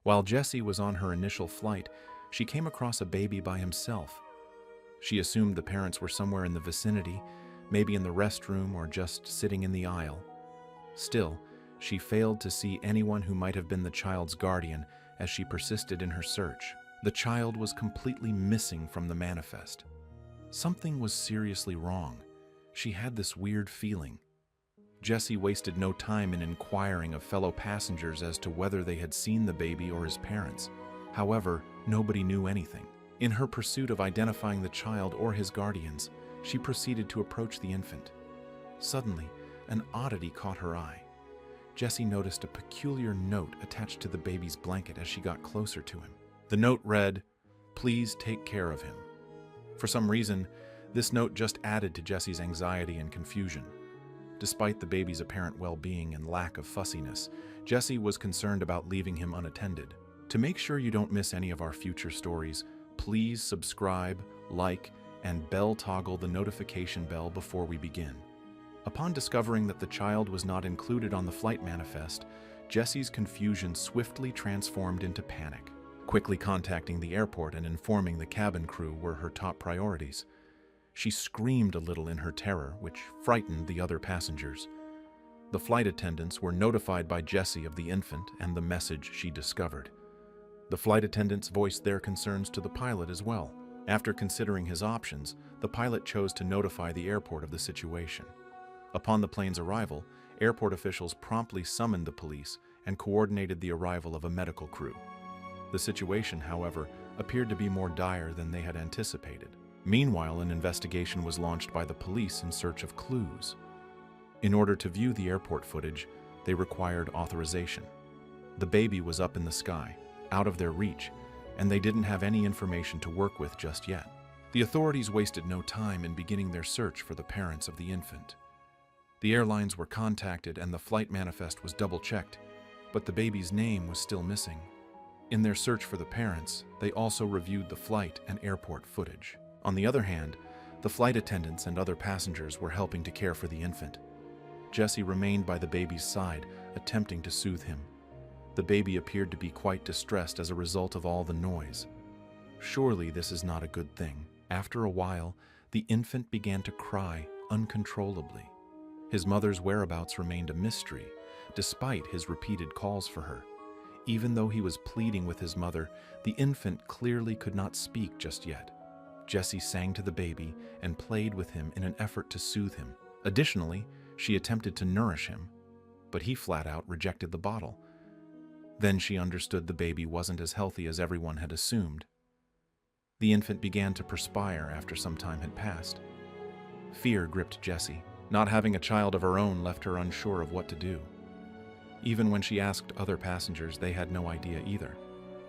While Jessie was on her initial flight, she came across a baby by himself. She assumed the parents were somewhere in the vicinity, maybe in the restroom or just sitting in the aisle. Still, she failed to see anyone who might have been the child's guardian as she persisted in her search. The child was completely missing from the manifest. Something was seriously wrong. She had this weird feeling. Jessie wasted no time in inquiring of fellow passengers as to whether they had seen the baby or his parents. However, nobody knew anything. In her pursuit of identifying the child or his guardians, she proceeded to approach the infant. Suddenly, an oddity caught her eye. Jessie noticed a peculiar note attached to the baby's blanket as she got closer to him. The note read, "Please take care of him." For some reason, this note just added to Jessie's anxiety and confusion. Despite the baby's apparent well-being and lack of fussiness, Jessie was concerned about leaving him unattended. To make sure you don't miss any of our future stories, please subscribe, like, and bell toggle the notification bell before we begin. Upon discovering that the child was not included on the flight manifest, Jessie's confusion swiftly transformed into panic. Quickly contacting the airport and informing the cabin crew were her top priorities. She screamed a little in her terror, which frightened the other passengers. The flight attendants were notified by Jessie of the infant and the message she discovered. The flight attendants voiced their concerns to the pilot as well. After considering his options, the pilot chose to notify the airport of the situation. Upon the plane's arrival, airport officials promptly summoned the police and coordinated the arrival of a medical crew. The situation, however, appeared to be more dire than they had anticipated. Meanwhile, an investigation was launched by the police in search of clues. In order to view the airport footage, they required authorization. The baby was up in the sky, out of their reach, and they didn't have any information to work with just yet. The authorities wasted no time in beginning their search for the parents of the infant. The airlines were contacted and the flight manifest was double-checked, but the baby's name was still missing. In their search for the parents, they also reviewed the flight and airport footage. On the other hand, the flight attendants and other passengers were helping to care for the infant. Jessie remained by the baby's side, attempting to soothe him. The baby appeared to be quite distressed as a result of all the noise. Surely this is not a good thing. After a while, the infant began to cry uncontrollably. His mother's whereabouts remained a mystery, despite his repeated calls for her. Even though he was pleading with his mother, the infant clearly could not speak just yet. Jessie sang to the baby and played with him in an effort to soothe him. Additionally, she attempted to nourish him, but he flat out rejected the bottle. Then she understood the baby wasn't as healthy as everyone had assumed. The infant began to perspire after some time had passed. Fear gripped Jessie. Not having a child of her own left her unsure of what to do. Even when she asked other passengers, they had no idea either.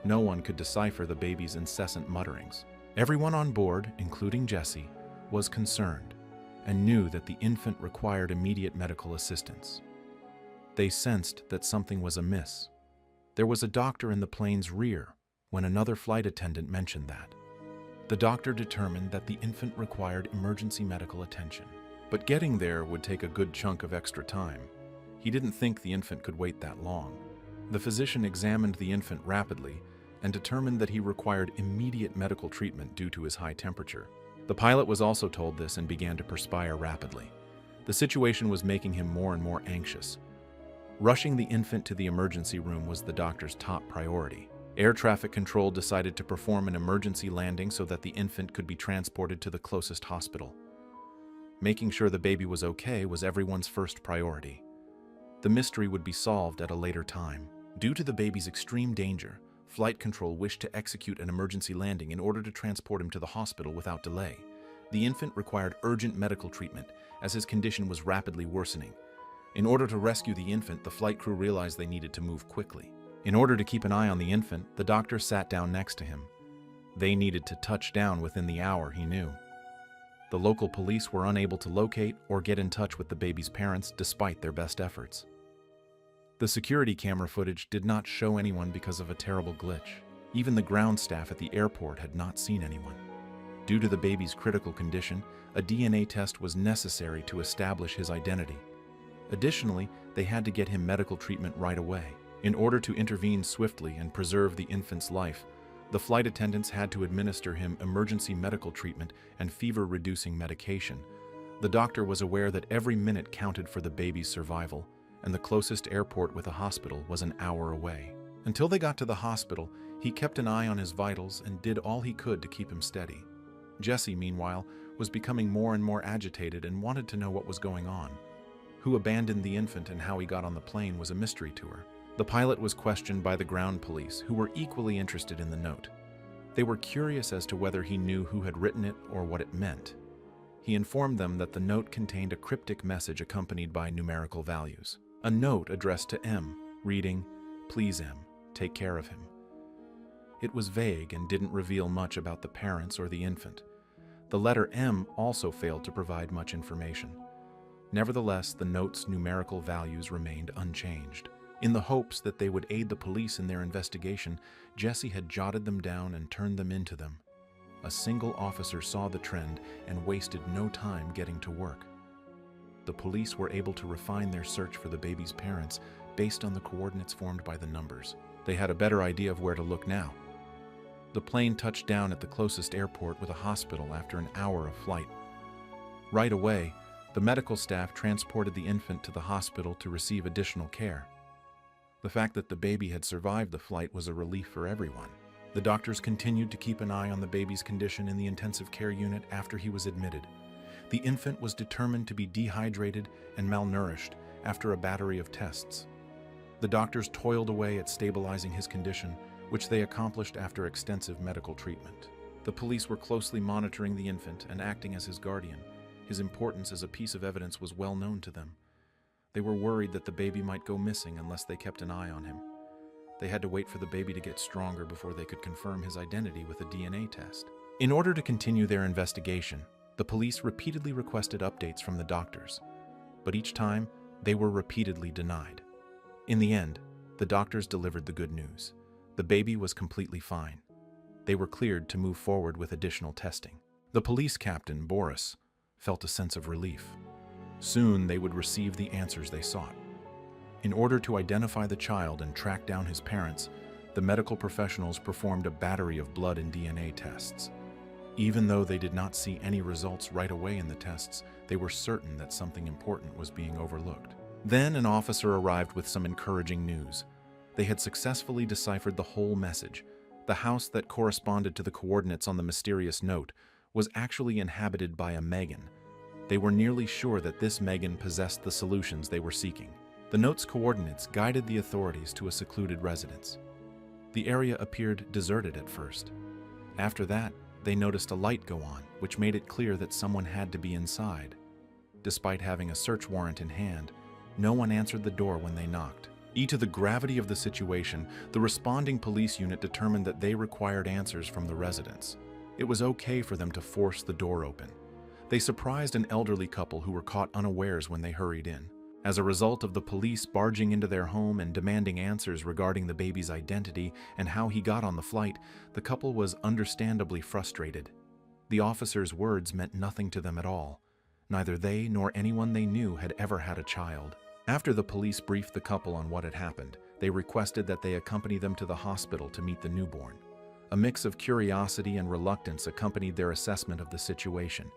No one could decipher the baby's incessant mutterings. Everyone on board, including Jessie, was concerned and knew that the infant required immediate medical assistance. They sensed that something was amiss. There was a doctor in the plane's rear when another flight attendant mentioned that. The doctor determined that the infant required emergency medical attention. But getting there would take a good chunk of extra time. He didn't think the infant could wait that long. The physician examined the infant rapidly and determined that he required immediate medical treatment due to his high temperature. The pilot was also told this and began to perspire rapidly. The situation was making him more and more anxious. Rushing the infant to the emergency room was the doctor's top priority. Air traffic control decided to perform an emergency landing so that the infant could be transported to the closest hospital. Making sure the baby was okay was everyone's first priority. The mystery would be solved at a later time. Due to the baby's extreme danger, flight control wished to execute an emergency landing in order to transport him to the hospital without delay. The infant required urgent medical treatment as his condition was rapidly worsening. In order to rescue the infant, the flight crew realized they needed to move quickly. In order to keep an eye on the infant, the doctor sat down next to him. They needed to touch down within the hour, he knew. The local police were unable to locate or get in touch with the baby's parents despite their best efforts. The security camera footage did not show anyone because of a terrible glitch. Even the ground staff at the airport had not seen anyone. Due to the baby's critical condition, a DNA test was necessary to establish his identity. Additionally, they had to get him medical treatment right away. In order to intervene swiftly and preserve the infant's life, the flight attendants had to administer him emergency medical treatment and fever-reducing medication. The doctor was aware that every minute counted for the baby's survival, and the closest airport with a hospital was an hour away. Until they got to the hospital, he kept an eye on his vitals and did all he could to keep him steady. Jessie, meanwhile, was becoming more and more agitated and wanted to know what was going on. Who abandoned the infant and how he got on the plane was a mystery to her. The pilot was questioned by the ground police, who were equally interested in the note. They were curious as to whether he knew who had written it or what it meant. He informed them that the note contained a cryptic message accompanied by numerical values. A note addressed to M, reading, "Please M, take care of him." It was vague and didn't reveal much about the parents or the infant. The letter M also failed to provide much information. Nevertheless, the note's numerical values remained unchanged. In the hopes that they would aid the police in their investigation, Jessie had jotted them down and turned them into them. A single officer saw the trend and wasted no time getting to work. The police were able to refine their search for the baby's parents based on the coordinates formed by the numbers. They had a better idea of where to look now. The plane touched down at the closest airport with a hospital after an hour of flight. Right away, the medical staff transported the infant to the hospital to receive additional care. The fact that the baby had survived the flight was a relief for everyone. The doctors continued to keep an eye on the baby's condition in the intensive care unit after he was admitted. The infant was determined to be dehydrated and malnourished after a battery of tests. The doctors toiled away at stabilizing his condition, which they accomplished after extensive medical treatment. The police were closely monitoring the infant and acting as his guardian. His importance as a piece of evidence was well known to them. They were worried that the baby might go missing unless they kept an eye on him. They had to wait for the baby to get stronger before they could confirm his identity with a DNA test. In order to continue their investigation, the police repeatedly requested updates from the doctors, but each time they were repeatedly denied. In the end, the doctors delivered the good news. The baby was completely fine. They were cleared to move forward with additional testing. The police captain, Boris, felt a sense of relief. Soon they would receive the answers they sought. In order to identify the child and track down his parents, the medical professionals performed a battery of blood and DNA tests. Even though they did not see any results right away in the tests, they were certain that something important was being overlooked. Then an officer arrived with some encouraging news. They had successfully deciphered the whole message. The house that corresponded to the coordinates on the mysterious note was actually inhabited by a Megan. They were nearly sure that this Megan possessed the solutions they were seeking. The note's coordinates guided the authorities to a secluded residence. The area appeared deserted at first. After that, they noticed a light go on, which made it clear that someone had to be inside. Despite having a search warrant in hand, no one answered the door when they knocked. Due to the gravity of the situation, the responding police unit determined that they required answers from the residents. It was okay for them to force the door open. They surprised an elderly couple who were caught unawares when they hurried in. As a result of the police barging into their home and demanding answers regarding the baby's identity and how he got on the flight, the couple was understandably frustrated. The officers' words meant nothing to them at all. Neither they nor anyone they knew had ever had a child. After the police briefed the couple on what had happened, they requested that they accompany them to the hospital to meet the newborn. A mix of curiosity and reluctance accompanied their assessment of the situation.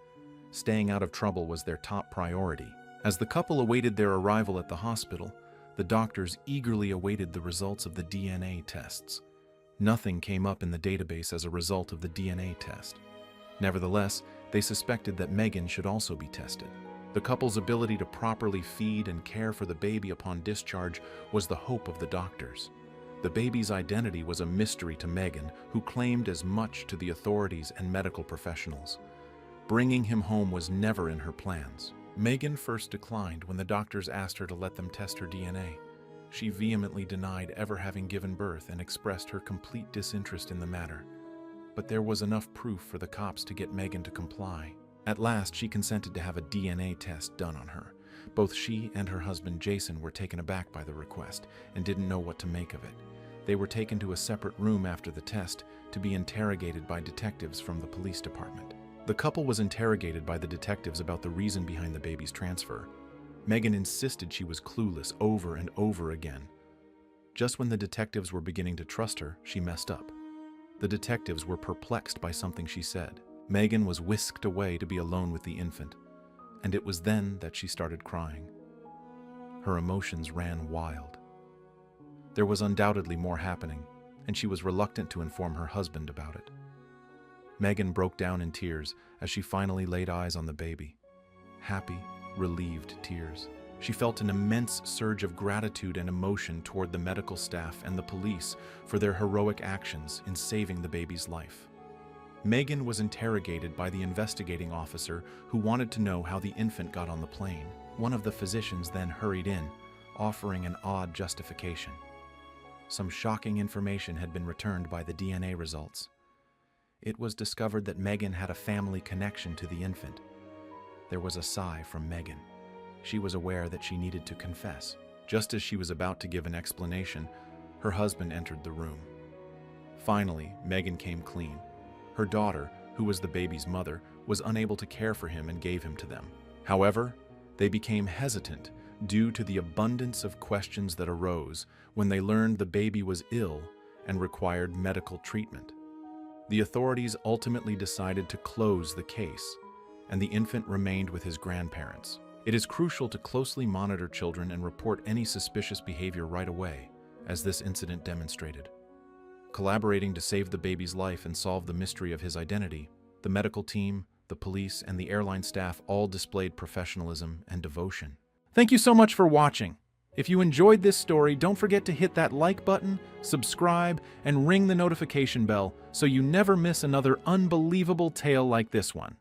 Staying out of trouble was their top priority. As the couple awaited their arrival at the hospital, the doctors eagerly awaited the results of the DNA tests. Nothing came up in the database as a result of the DNA test. Nevertheless, they suspected that Megan should also be tested. The couple's ability to properly feed and care for the baby upon discharge was the hope of the doctors. The baby's identity was a mystery to Megan, who claimed as much to the authorities and medical professionals. Bringing him home was never in her plans. Megan first declined when the doctors asked her to let them test her DNA. She vehemently denied ever having given birth and expressed her complete disinterest in the matter. But there was enough proof for the cops to get Megan to comply. At last, she consented to have a DNA test done on her. Both she and her husband Jason were taken aback by the request and didn't know what to make of it. They were taken to a separate room after the test to be interrogated by detectives from the police department. The couple was interrogated by the detectives about the reason behind the baby's transfer. Megan insisted she was clueless over and over again. Just when the detectives were beginning to trust her, she messed up. The detectives were perplexed by something she said. Megan was whisked away to be alone with the infant, and it was then that she started crying. Her emotions ran wild. There was undoubtedly more happening, and she was reluctant to inform her husband about it. Megan broke down in tears as she finally laid eyes on the baby. Happy, relieved tears. She felt an immense surge of gratitude and emotion toward the medical staff and the police for their heroic actions in saving the baby's life. Megan was interrogated by the investigating officer who wanted to know how the infant got on the plane. One of the physicians then hurried in, offering an odd justification. Some shocking information had been returned by the DNA results. It was discovered that Megan had a family connection to the infant. There was a sigh from Megan. She was aware that she needed to confess. Just as she was about to give an explanation, her husband entered the room. Finally, Megan came clean. Her daughter, who was the baby's mother, was unable to care for him and gave him to them. However, they became hesitant due to the abundance of questions that arose when they learned the baby was ill and required medical treatment. The authorities ultimately decided to close the case, and the infant remained with his grandparents. It is crucial to closely monitor children and report any suspicious behavior right away, as this incident demonstrated. Collaborating to save the baby's life and solve the mystery of his identity, the medical team, the police, and the airline staff all displayed professionalism and devotion. Thank you so much for watching. If you enjoyed this story, don't forget to hit that like button, subscribe, and ring the notification bell so you never miss another unbelievable tale like this one.